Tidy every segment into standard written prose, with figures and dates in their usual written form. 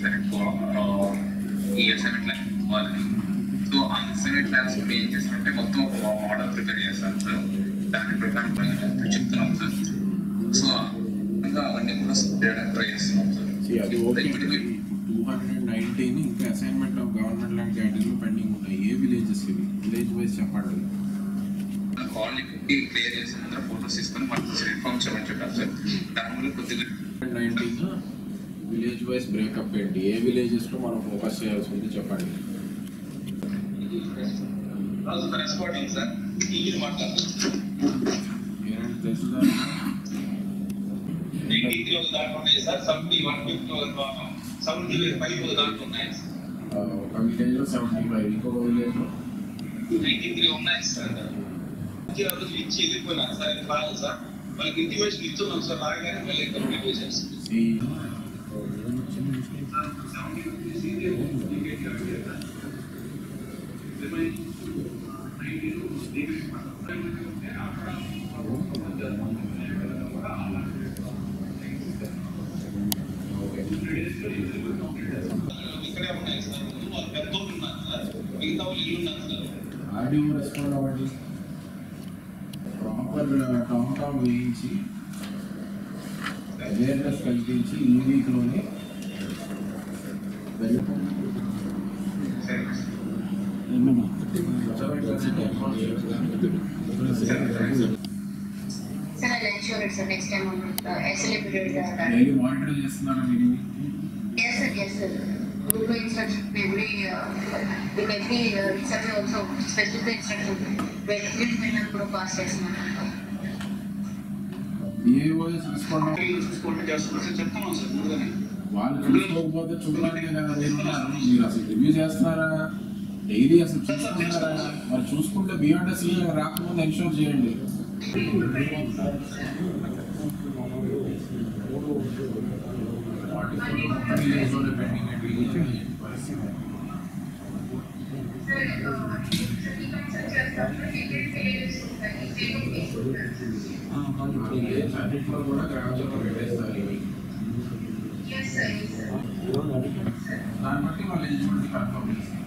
అడుగుతారు ఎక్కువ ఈ అసైన్మెంట్ ల్యాబ్ వాళ్ళని. సో ఆ అసైన్మెంట్ ల్యాబ్స్ ఏం చేస్తారంటే మొత్తం ఒక మోడల్ ప్రిపేర్ చేస్తాను సార్. దాని ప్రకారం చెప్తున్నాం సార్. సో ఇంకా అవన్నీ కూడా చేయడానికి ట్రై చేస్తున్నాం సార్. అది ఓకే. 219 ఇంకా అసైన్మెంట్ ఆఫ్ గవర్నమెంట్ ల్యాండ్ కేటగిరీలో పెండింగ్ ఉన్నాయి. ఏ విలేజెస్ ఇవి? విలేజ్ వైజ్ చెప్పండి. కాలనీకి క్లియర్ చేసిన అందరూ ఫోటోస్ తీసుకొని మనకు ఇన్ఫార్మ్ చేయమని చెప్పారు సార్. దానివల్ల కొద్దిగా 19 విలేజ్ వైజ్ బ్రేకప్ ఏంటి? ఏ విలేజెస్లో మనం ఫోకస్ చేయాల్సి ఉంది చెప్పండి. సార్ ఏనంటే తెలుసుదా? 83 దాంట్లో ఉన్నాయి సార్. 70, 150, 75 దాంట్లో ఉన్నాయి. ఒక విలేజ్లో 75, ఇంకొక విలేజ్లో 93 ఉన్నాయి సార్. ఇచ్చి వెళ్ళిపోయినారు సార్. ఇది కాదు సార్, వాళ్ళకి ఇంటిమేషన్ ఇస్తున్నాం సార్. రాగానే మళ్ళీ కంప్లీట్ చేసేస్తాం. ఇక్కడే ఉన్నాయి సార్. వాళ్ళు పెద్ద ఉన్నారు సార్, మిగతా వాళ్ళు ఇల్లు ఉన్నారు సార్. ఆడియో రెస్పాండ్ అవ్వండి. ప్రాపర్ టౌన్ వేయించి అవేర్నెస్ కల్పించి ఈ వీక్లోనే మానిటర్ చేస్తున్నారా మీరు? Google instruction every with every survey also specific instruction where field method కూడా పాస్ చేస్తున్నాం. ఏ వాయిస్ రెస్పాండ్ చూసుకుంటూ చేస్తున్నాం సార్. చెప్తున్నాం సార్ ముందుగానే. వాళ్ళు చూసుకోకపోతే చూడడానికి కదా మీరు అసలు రివ్యూ చేస్తున్నారా? డైలీ అసలు చూసుకుంటారా? మరి చూసుకుంటే బిఆర్ఎస్ రాకముందు ఎన్షూర్ చేయండి. కూడా గ్రామాల్లో పెట్టేస్తారు. దాన్ని బట్టి వాళ్ళు ఎలిజిబిలిటీ కన్ఫర్మ్ చేస్తారు.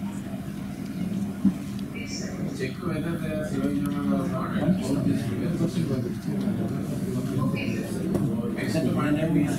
Check whether except minor BC,